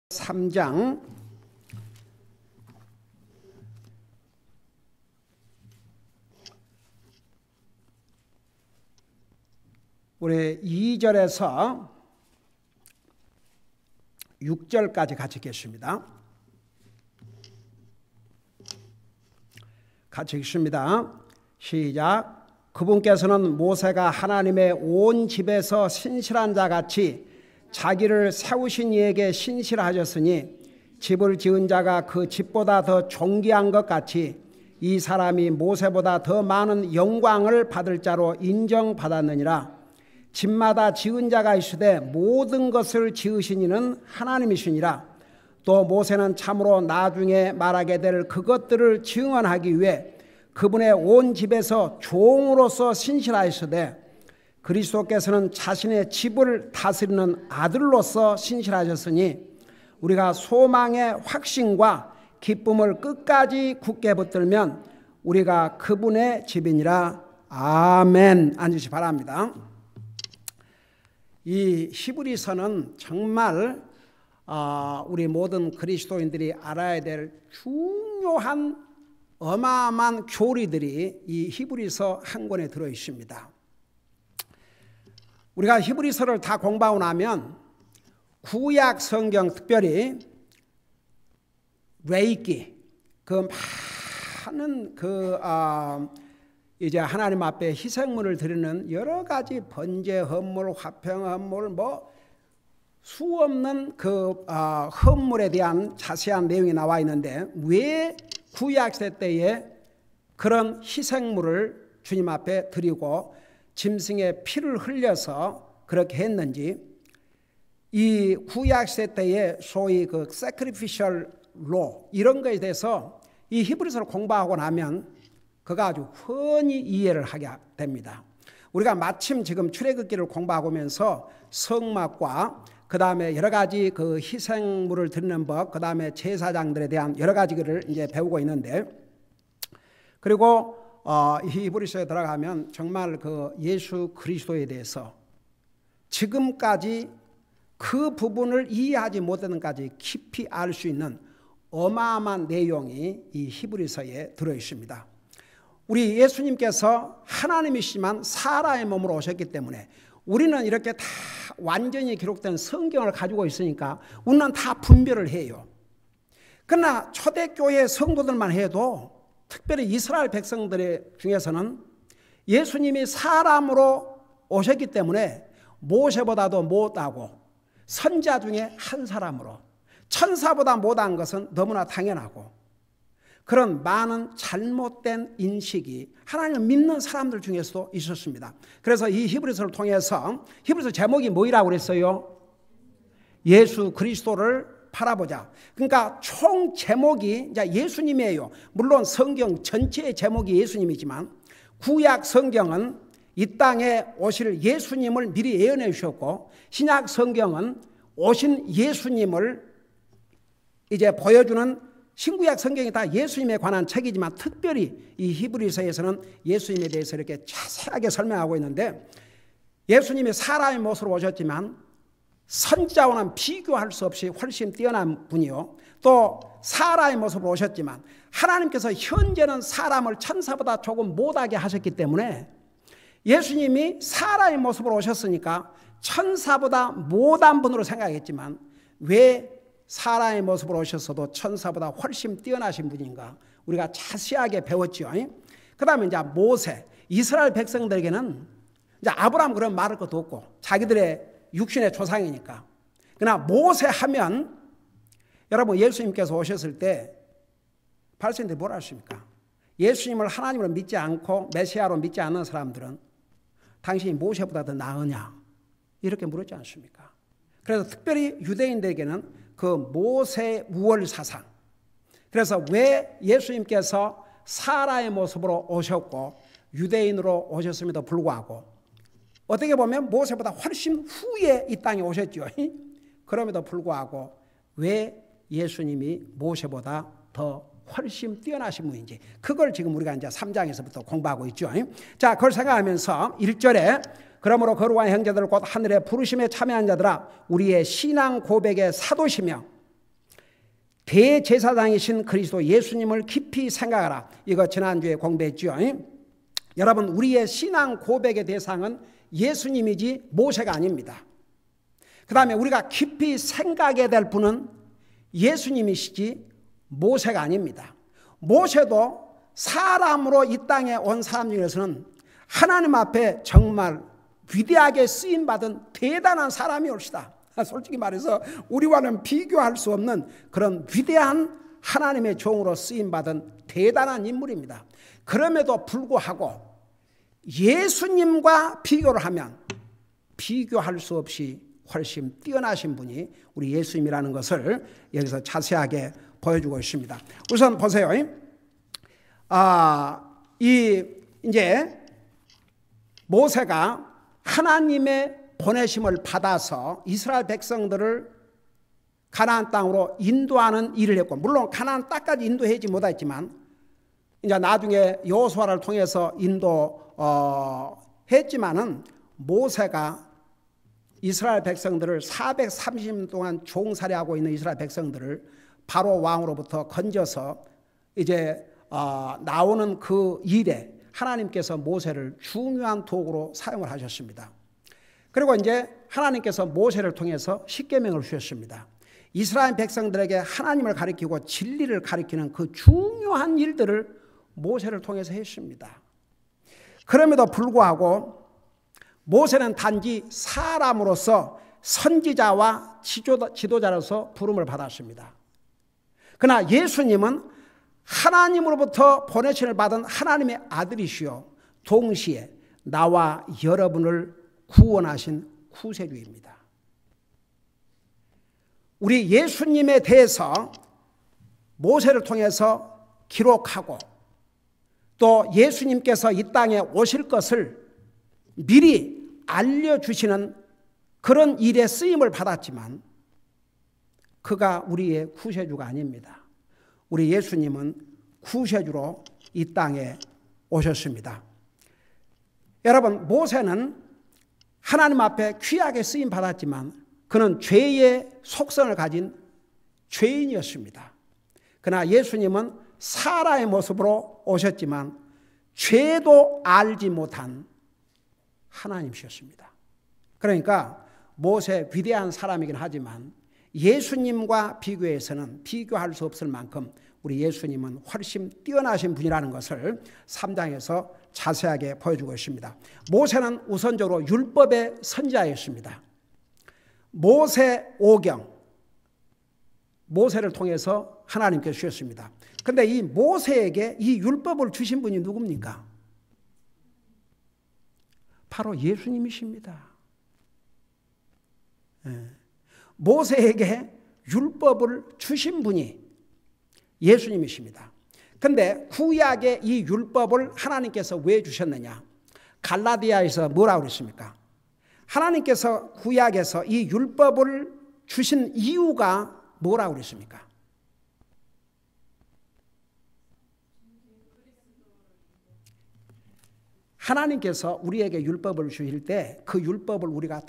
3장 우리 2절에서 6절까지 같이 읽겠습니다. 같이 읽습니다. 시작. 그분께서는 모세가 하나님의 온 집에서 신실한 자같이 자기를 세우신 이에게 신실하셨으니 집을 지은 자가 그 집보다 더 존귀한 것 같이 이 사람이 모세보다 더 많은 영광을 받을 자로 인정받았느니라. 집마다 지은 자가 있으되 모든 것을 지으신 이는 하나님이시니라. 또 모세는 참으로 나중에 말하게 될 그것들을 증언하기 위해 그분의 온 집에서 종으로서 신실하였으되 그리스도께서는 자신의 집을 다스리는 아들로서 신실하셨으니 우리가 소망의 확신과 기쁨을 끝까지 굳게 붙들면 우리가 그분의 집이니라. 아멘. 앉으시 바랍니다. 이 히브리서는 정말 우리 모든 그리스도인들이 알아야 될 중요한 어마어마한 교리들이 이 히브리서 한 권에 들어 있습니다. 우리가 히브리서를 다 공부하고 나면 구약 성경, 특별히 레위기, 그 많은 이제 하나님 앞에 희생물을 드리는 여러 가지 번제 헌물, 화평 헌물, 수 없는 헌물에 대한 자세한 내용이 나와 있는데 왜 구약 시대에 그런 희생물을 주님 앞에 드리고 짐승의 피를 흘려서 그렇게 했는지, 이 구약 시대 때의 소위 그 sacrificial law 이런 것에 대해서 이 히브리서를 공부하고 나면 그가 아주 훤히 이해를 하게 됩니다. 우리가 마침 지금 출애굽기를 공부하고 오면서 성막과 그 다음에 여러 가지 그 희생물을 드리는 법, 그 다음에 제사장들에 대한 여러 가지를 이제 배우고 있는데, 그리고 히브리서에 들어가면 정말 그 예수 그리스도에 대해서 지금까지 그 부분을 이해하지 못하는까지 깊이 알 수 있는 어마어마한 내용이 이 히브리서에 들어 있습니다. 우리 예수님께서 하나님이시지만 사람의 몸으로 오셨기 때문에 우리는 이렇게 다 완전히 기록된 성경을 가지고 있으니까 우리는 다 분별을 해요. 그러나 초대교회 성도들만 해도 특별히 이스라엘 백성들 중에서는 예수님이 사람으로 오셨기 때문에 모세보다도 못하고 선지자 중에 한 사람으로 천사보다 못한 것은 너무나 당연하고, 그런 많은 잘못된 인식이 하나님을 믿는 사람들 중에서도 있었습니다. 그래서 이 히브리서를 통해서, 히브리서 제목이 뭐라고 그랬어요? 예수 그리스도를 바라보자. 그러니까 총 제목이 이제 예수님이에요. 물론 성경 전체의 제목이 예수님이지만 구약 성경은 이 땅에 오실 예수님을 미리 예언해 주셨고, 신약 성경은 오신 예수님을 이제 보여주는 신구약 성경이 다 예수님에 관한 책이지만 특별히 이 히브리서에서는 예수님에 대해서 이렇게 자세하게 설명하고 있는데, 예수님이 사람의 모습으로 오셨지만 선지자와는 비교할 수 없이 훨씬 뛰어난 분이요, 또 사람의 모습으로 오셨지만 하나님께서 현재는 사람을 천사보다 조금 못하게 하셨기 때문에 예수님이 사람의 모습으로 오셨으니까 천사보다 못한 분으로 생각했지만 왜 사람의 모습으로 오셨어도 천사보다 훨씬 뛰어나신 분인가 우리가 자세하게 배웠죠. 그 다음에 이제 모세, 이스라엘 백성들에게는 이제 아브라함 그런 말할 것도 없고 자기들의 육신의 조상이니까. 그러나 모세 하면 여러분 예수님께서 오셨을 때 발생들이 뭐라 하십니까? 예수님을 하나님으로 믿지 않고 메시아로 믿지 않는 사람들은 당신이 모세보다 더 나으냐 이렇게 물었지 않습니까? 그래서 특별히 유대인들에게는 그 모세 우월 사상, 그래서 왜 예수님께서 사라의 모습으로 오셨고 유대인으로 오셨음에도 불구하고 어떻게 보면 모세보다 훨씬 후에 이 땅에 오셨죠. 그럼에도 불구하고 왜 예수님이 모세보다 더 훨씬 뛰어나신 분인지, 그걸 지금 우리가 이제 3장에서부터 공부하고 있죠. 자, 그걸 생각하면서 1절에 그러므로 거룩한 형제들 곧 하늘의 부르심에 참여한 자들아, 우리의 신앙 고백의 사도시며 대제사장이신 그리스도 예수님을 깊이 생각하라. 이거 지난주에 공부했죠. 여러분, 우리의 신앙 고백의 대상은 예수님이지 모세가 아닙니다. 그 다음에 우리가 깊이 생각해야 될 분은 예수님이시지 모세가 아닙니다. 모세도 사람으로 이 땅에 온 사람 중에서는 하나님 앞에 정말 위대하게 쓰임받은 대단한 사람이 올시다. 솔직히 말해서 우리와는 비교할 수 없는 그런 위대한 하나님의 종으로 쓰임받은 대단한 인물입니다. 그럼에도 불구하고 예수님과 비교를 하면 비교할 수 없이 훨씬 뛰어나신 분이 우리 예수님이라는 것을 여기서 자세하게 보여주고 있습니다. 우선 보세요. 이제 모세가 하나님의 보내심을 받아서 이스라엘 백성들을 가나안 땅으로 인도하는 일을 했고, 물론 가나안 땅까지 인도하지 못했지만 이제 나중에 여호수아를 통해서 인도했지만은 모세가 이스라엘 백성들을 430년 동안 종살이하고 있는 이스라엘 백성들을 바로 왕으로부터 건져서 이제 나오는 그 일에 하나님께서 모세를 중요한 도구로 사용을 하셨습니다. 그리고 이제 하나님께서 모세를 통해서 십계명을 주셨습니다. 이스라엘 백성들에게 하나님을 가리키고 진리를 가리키는 그 중요한 일들을 모세를 통해서 했습니다. 그럼에도 불구하고 모세는 단지 사람으로서 선지자와 지도자로서 부름을 받았습니다. 그러나 예수님은 하나님으로부터 보내심을 받은 하나님의 아들이시요 동시에 나와 여러분을 구원하신 구세주입니다. 우리 예수님에 대해서 모세를 통해서 기록하고 또 예수님께서 이 땅에 오실 것을 미리 알려주시는 그런 일에 쓰임을 받았지만 그가 우리의 구세주가 아닙니다. 우리 예수님은 구세주로 이 땅에 오셨습니다. 여러분, 모세는 하나님 앞에 귀하게 쓰임 받았지만 그는 죄의 속성을 가진 죄인이었습니다. 그러나 예수님은 사람의 모습으로 오셨지만 죄도 알지 못한 하나님이셨습니다. 그러니까 모세 위대한 사람이긴 하지만 예수님과 비교해서는 비교할 수 없을 만큼 우리 예수님은 훨씬 뛰어나신 분이라는 것을 3장에서 자세하게 보여주고 있습니다. 모세는 우선적으로 율법의 선지자였습니다. 모세 오경, 모세를 통해서 하나님께서 주셨습니다. 그런데 이 모세에게 이 율법을 주신 분이 누굽니까? 바로 예수님이십니다. 모세에게 율법을 주신 분이 예수님이십니다. 그런데 구약의 이 율법을 하나님께서 왜 주셨느냐? 갈라디아에서 뭐라고 그랬습니까? 하나님께서 구약에서 이 율법을 주신 이유가 뭐라고 그랬습니까? 하나님께서 우리에게 율법을 주실 때 그 율법을 우리가 다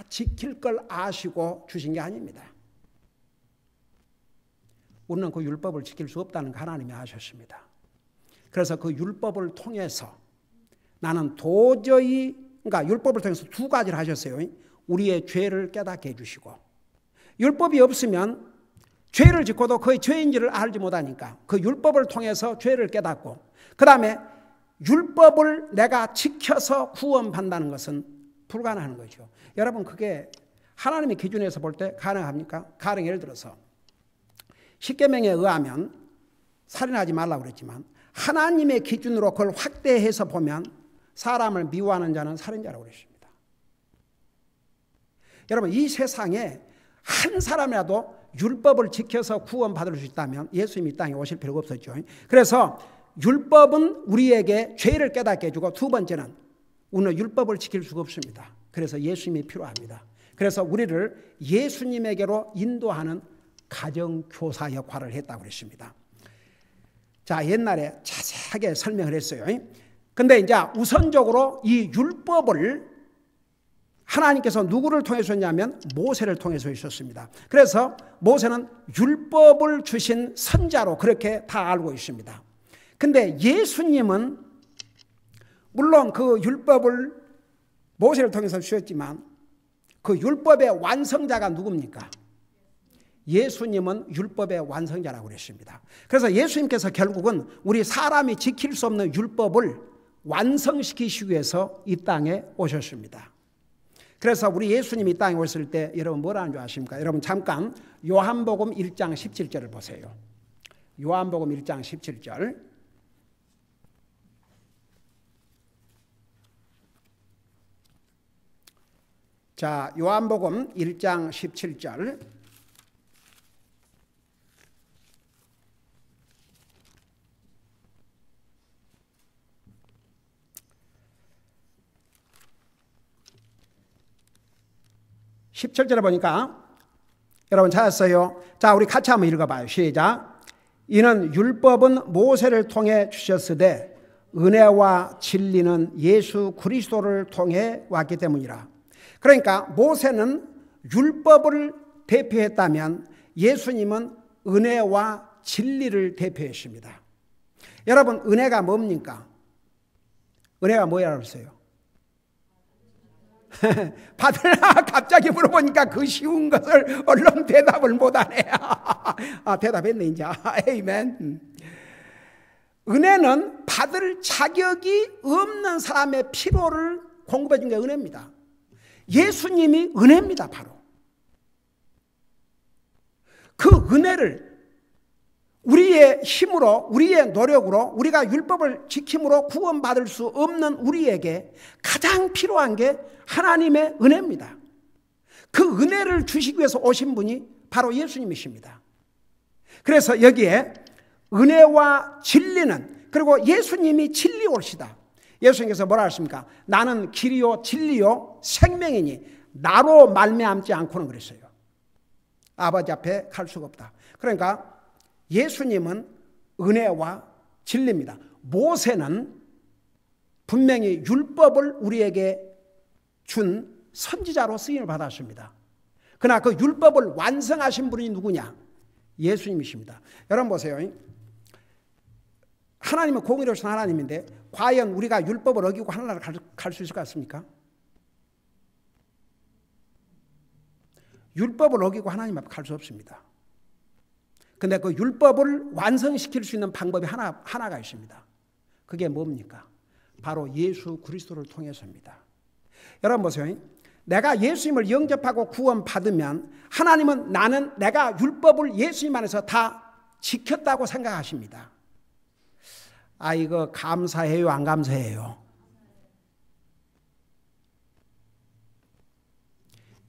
지킬 걸 아시고 주신 게 아닙니다. 우리는 그 율법을 지킬 수 없다는 거 하나님이 아셨습니다. 그래서 그 율법을 통해서 나는 도저히, 그러니까 율법을 통해서 두 가지를 하셨어요. 우리의 죄를 깨닫게 해주시고, 율법이 없으면 죄를 짓고도 그의 죄인지를 알지 못하니까 그 율법을 통해서 죄를 깨닫고, 그 다음에 율법을 내가 지켜서 구원받는다는 것은 불가능한 거죠. 여러분, 그게 하나님의 기준에서 볼 때 가능합니까? 가령 예를 들어서 십계명에 의하면 살인하지 말라고 그랬지만 하나님의 기준으로 그걸 확대해서 보면 사람을 미워하는 자는 살인자라고 그랬습니다. 여러분, 이 세상에 한 사람이라도 율법을 지켜서 구원받을 수 있다면 예수님이 이 땅에 오실 필요가 없었죠. 그래서 율법은 우리에게 죄를 깨닫게 해주고, 두 번째는 우리는 율법을 지킬 수가 없습니다. 그래서 예수님이 필요합니다. 그래서 우리를 예수님에게로 인도하는 가정교사 역할을 했다고 그랬습니다. 자, 옛날에 자세하게 설명을 했어요. 근데 이제 우선적으로 이 율법을 하나님께서 누구를 통해서 했냐면 모세를 통해서 있었습니다. 그래서 모세는 율법을 주신 선자로 그렇게 다 알고 있습니다. 근데 예수님은 물론 그 율법을 모세를 통해서 주셨지만 그 율법의 완성자가 누굽니까? 예수님은 율법의 완성자라고 그랬습니다. 그래서 예수님께서 결국은 우리 사람이 지킬 수 없는 율법을 완성시키시기 위해서 이 땅에 오셨습니다. 그래서 우리 예수님이 이 땅에 오셨을 때 여러분 뭐라는 줄 아십니까? 여러분 잠깐 요한복음 1장 17절을 보세요. 요한복음 1장 17절. 자, 요한복음 1장 17절. (17절에) 보니까 여러분 찾았어요? 자, 우리 같이 한번 읽어봐요. 시작. 이는 율법은 모세를 통해 주셨으되 은혜와 진리는 예수 그리스도를 통해 왔기 때문이라. 그러니까 모세는 율법을 대표했다면 예수님은 은혜와 진리를 대표했습니다. 여러분 은혜가 뭡니까? 은혜가 뭐라고 했어요? 받으라. 갑자기 물어보니까 그 쉬운 것을 얼른 대답을 못하네. 대답했네 이제. 아멘. 은혜는 받을 자격이 없는 사람의 필요를 공급해 준 게 은혜입니다. 예수님이 은혜입니다. 바로 그 은혜를 우리의 힘으로 우리의 노력으로 우리가 율법을 지킴으로 구원받을 수 없는 우리에게 가장 필요한 게 하나님의 은혜입니다. 그 은혜를 주시기 위해서 오신 분이 바로 예수님이십니다. 그래서 여기에 은혜와 진리는, 그리고 예수님이 진리올시다. 예수님께서 뭐라 하십니까? 나는 길이요 진리요 생명이니 나로 말미암지 않고는 그랬어요. 아버지 앞에 갈 수가 없다. 그러니까 예수님은 은혜와 진리입니다. 모세는 분명히 율법을 우리에게 준 선지자로 쓰임을 받았습니다. 그러나 그 율법을 완성하신 분이 누구냐? 예수님이십니다. 여러분 보세요. 하나님은 공의로우신 하나님인데 과연 우리가 율법을 어기고 하늘나라를 갈 수 있을 것 같습니까? 율법을 어기고 하나님 앞에 갈 수 없습니다. 근데 그 율법을 완성시킬 수 있는 방법이 하나가 있습니다. 그게 뭡니까? 바로 예수 그리스도를 통해서입니다. 여러분 보세요. 내가 예수님을 영접하고 구원받으면 하나님은 내가 율법을 예수님 안에서 다 지켰다고 생각하십니다. 이거 감사해요, 안 감사해요?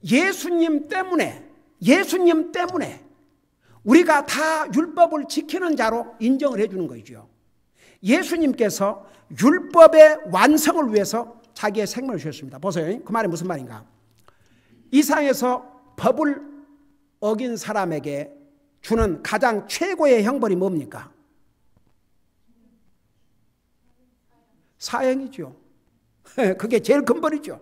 예수님 때문에 우리가 다 율법을 지키는 자로 인정을 해주는 거죠. 예수님께서 율법의 완성을 위해서 자기의 생명을 주셨습니다. 보세요. 그 말이 무슨 말인가? 이 세상에서 법을 어긴 사람에게 주는 가장 최고의 형벌이 뭡니까? 사형이죠. 그게 제일 큰 벌이죠.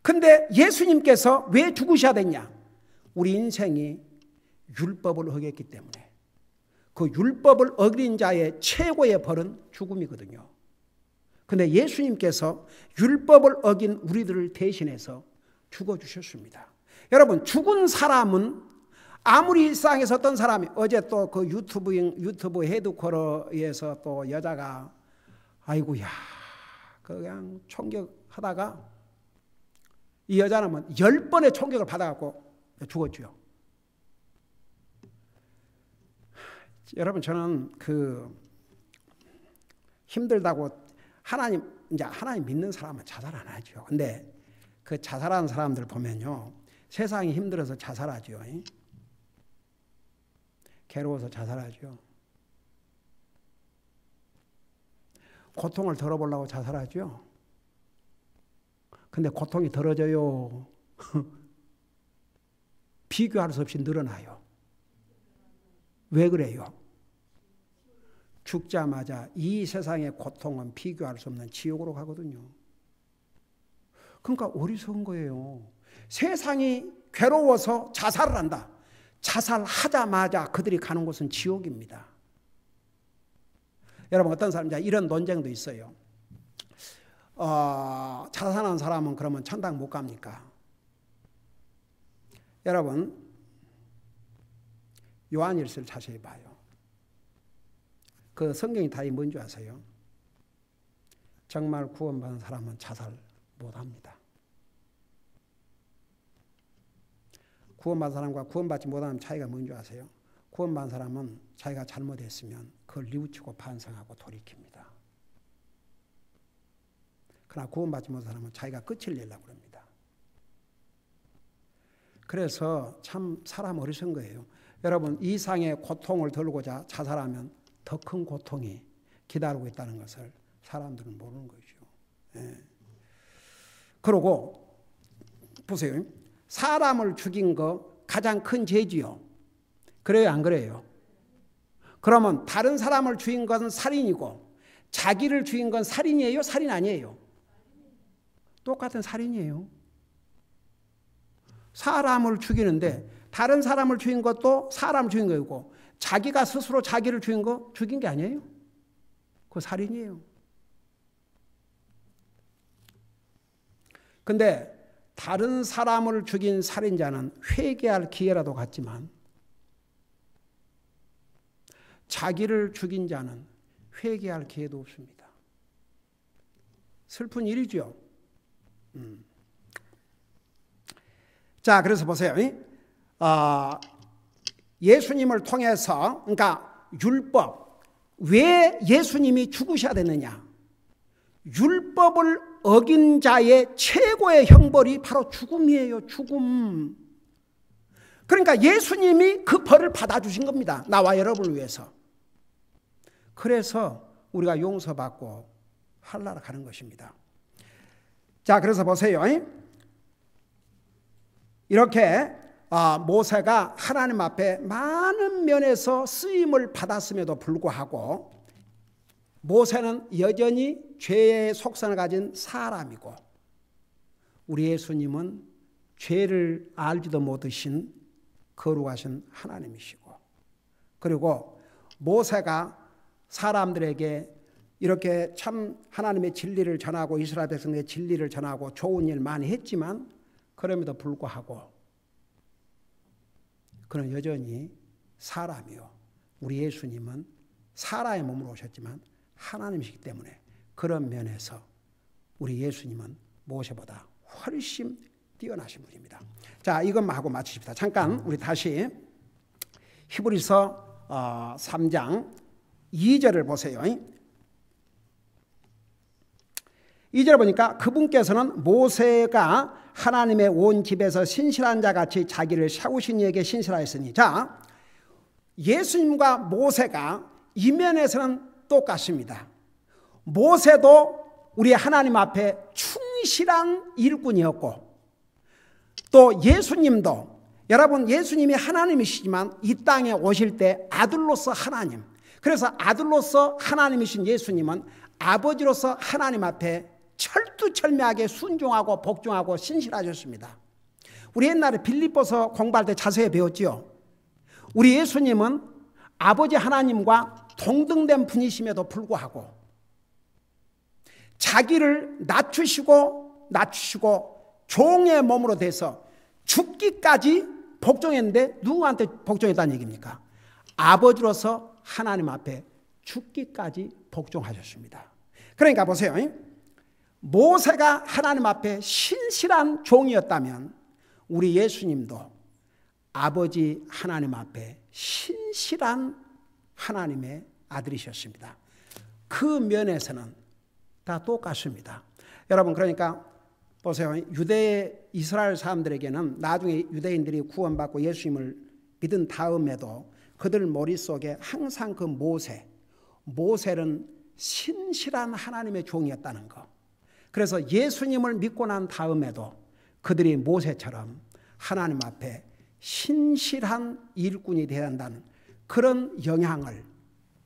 근데 예수님께서 왜 죽으셔야 됐냐? 우리 인생이 율법을 어겼기 때문에. 그 율법을 어긴 자의 최고의 벌은 죽음이거든요. 근데 예수님께서 율법을 어긴 우리들을 대신해서 죽어주셨습니다. 여러분, 죽은 사람은 아무리 일상에서 어떤 사람이, 어제 또 그 유튜브 헤드쿼터에서 또 여자가 아이고야 그냥 총격하다가 이 여자는 10번의 총격을 받아갖고 죽었죠. 여러분, 저는 힘들다고 하나님 믿는 사람은 자살 안 하죠. 근데 그 자살하는 사람들 보면요, 세상이 힘들어서 자살하죠. 괴로워서 자살하죠. 고통을 덜어보려고 자살하죠. 근데 고통이 덜어져요. 비교할 수 없이 늘어나요. 왜 그래요? 죽자마자 이 세상의 고통은 비교할 수 없는 지옥으로 가거든요. 그러니까 어리석은 거예요. 세상이 괴로워서 자살을 한다. 자살하자마자 그들이 가는 곳은 지옥입니다. 여러분, 어떤 사람, 이런 논쟁도 있어요. 자살하는 사람은 그러면 천당 못 갑니까? 여러분, 요한일서를 자세히 봐요. 그 성경이 다 뭔지 아세요? 정말 구원받은 사람은 자살 못합니다. 구원받은 사람과 구원받지 못하는 차이가 뭔지 아세요? 구원받은 사람은 자기가 잘못했으면 그걸 뉘우치고 반성하고 돌이킵니다. 그러나 구원받지 못한 사람은 자기가 끝을 내려고 합니다. 그래서 참 사람 어리석은 거예요. 여러분, 이상의 고통을 덜고자 자살하면 더 큰 고통이 기다리고 있다는 것을 사람들은 모르는 거죠. 예. 그러고 보세요. 사람을 죽인 거 가장 큰 죄지요. 그래요, 안 그래요? 그러면 다른 사람을 죽인 것은 살인이고 자기를 죽인 건 살인이에요, 살인 아니에요? 똑같은 살인이에요. 사람을 죽이는데 다른 사람을 죽인 것도 사람을 죽인 거고 자기가 스스로 자기를 죽인 게 아니에요? 그거 살인이에요. 근데 다른 사람을 죽인 살인자는 회개할 기회라도 갖지만 자기를 죽인 자는 회개할 기회도 없습니다. 슬픈 일이죠. 자, 그래서 보세요. 예수님을 통해서, 그러니까 율법, 왜 예수님이 죽으셔야 되느냐? 율법을 어긴 자의 최고의 형벌이 바로 죽음이에요. 죽음. 그러니까 예수님이 그 벌을 받아주신 겁니다. 나와 여러분을 위해서. 그래서 우리가 용서받고 하늘나라 가는 것입니다. 자, 그래서 보세요. 이렇게 모세가 하나님 앞에 많은 면에서 쓰임을 받았음에도 불구하고 모세는 여전히 죄의 속성을 가진 사람이고 우리 예수님은 죄를 알지도 못하신 거룩하신 하나님이시고 그리고 모세가 사람들에게 이렇게 참 하나님의 진리를 전하고 이스라엘 백성의 진리를 전하고 좋은 일 많이 했지만 그럼에도 불구하고 그는 여전히 사람이요. 우리 예수님은 사람의 몸으로 오셨지만 하나님이시기 때문에 그런 면에서 우리 예수님은 모세보다 훨씬 뛰어나신 분입니다. 자, 이것만 하고 마치십시다. 잠깐 우리 다시 히브리서 3장 2절을 보세요. 2절 보니까 그분께서는 모세가 하나님의 온 집에서 신실한 자같이 자기를 세우신 이에게 신실하였으니, 자, 예수님과 모세가 이 면에서는 똑같습니다. 모세도 우리 하나님 앞에 충실한 일꾼이었고 또 예수님도, 여러분, 예수님이 하나님이시지만 이 땅에 오실 때 아들로서 하나님, 그래서 아들로서 하나님이신 예수님은 아버지로서 하나님 앞에 철두철미하게 순종하고 복종하고 신실하셨습니다. 우리 옛날에 빌립보서 공부할 때 자세히 배웠지요. 우리 예수님은 아버지 하나님과 동등된 분이심에도 불구하고 자기를 낮추시고 종의 몸으로 돼서 죽기까지 복종했는데 누구한테 복종했다는 얘기입니까? 아버지로서 하나님 앞에 죽기까지 복종하셨습니다. 그러니까 보세요. 모세가 하나님 앞에 신실한 종이었다면 우리 예수님도 아버지 하나님 앞에 신실한 하나님의 아들이셨습니다. 그 면에서는 다 똑같습니다. 여러분, 그러니까 보세요. 이스라엘 사람들에게는 나중에 유대인들이 구원받고 예수님을 믿은 다음에도 그들 머릿속에 항상 그 모세는 신실한 하나님의 종이었다는 거. 그래서 예수님을 믿고 난 다음에도 그들이 모세처럼 하나님 앞에 신실한 일꾼이 되어야 한다는 그런 영향을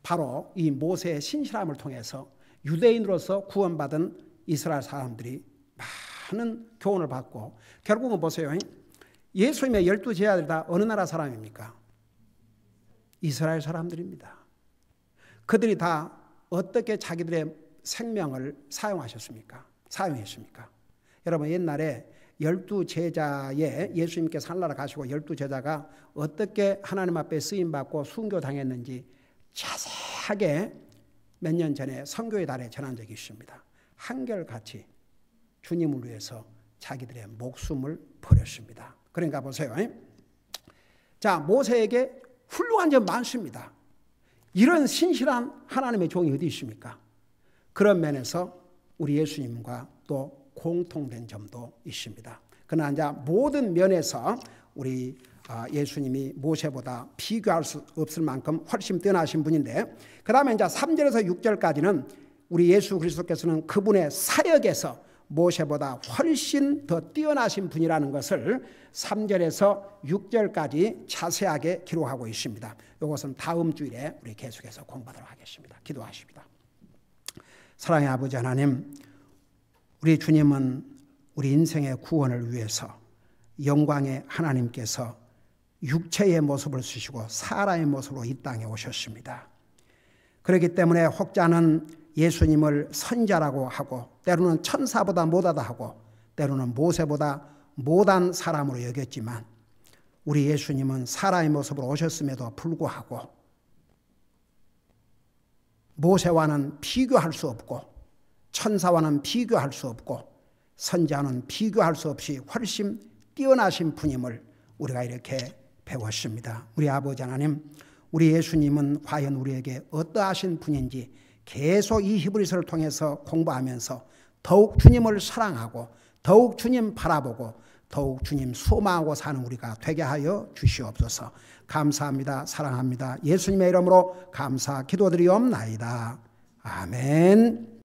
바로 이 모세의 신실함을 통해서 유대인으로서 구원받은 이스라엘 사람들이 많은 교훈을 받고 결국은 보세요. 예수님의 12제자들이 다 어느 나라 사람입니까? 이스라엘 사람들입니다. 그들이 다 어떻게 자기들의 생명을 사용했습니까? 여러분 옛날에 12제자에 예수님께서 하늘나라 가시고 12제자가 어떻게 하나님 앞에 쓰임받고 순교당했는지 자세하게 몇 년 전에 선교의 달에 전한 적이 있습니다. 한결같이 주님을 위해서 자기들의 목숨을 버렸습니다. 그러니까 보세요. 자, 모세에게 훌륭한 점 많습니다. 이런 신실한 하나님의 종이 어디 있습니까? 그런 면에서 우리 예수님과 또 공통된 점도 있습니다. 그러나 이제 모든 면에서 우리 예수님이 모세보다 비교할 수 없을 만큼 훨씬 뛰어나신 분인데, 그 다음에 이제 3절에서 6절까지는 우리 예수 그리스도께서는 그분의 사역에서 모세보다 훨씬 더 뛰어나신 분이라는 것을 3절에서 6절까지 자세하게 기록하고 있습니다. 이것은 다음 주일에 우리 계속해서 공부하도록 하겠습니다. 기도하십니다. 사랑의 아버지 하나님, 우리 주님은 우리 인생의 구원을 위해서 영광의 하나님께서 육체의 모습을 쓰시고 사람의 모습으로 이 땅에 오셨습니다. 그렇기 때문에 혹자는 예수님을 선자라고 하고 때로는 천사보다 못하다 하고 때로는 모세보다 못한 사람으로 여겼지만 우리 예수님은 사람의 모습으로 오셨음에도 불구하고 모세와는 비교할 수 없고 천사와는 비교할 수 없고 선자는 비교할 수 없이 훨씬 뛰어나신 분임을 우리가 이렇게 배웠습니다. 우리 아버지 하나님, 우리 예수님은 과연 우리에게 어떠하신 분인지 계속 이 히브리서를 통해서 공부하면서 더욱 주님을 사랑하고 더욱 주님 바라보고 더욱 주님 소망하고 사는 우리가 되게 하여 주시옵소서. 감사합니다. 사랑합니다. 예수님의 이름으로 감사 기도드리옵나이다. 아멘.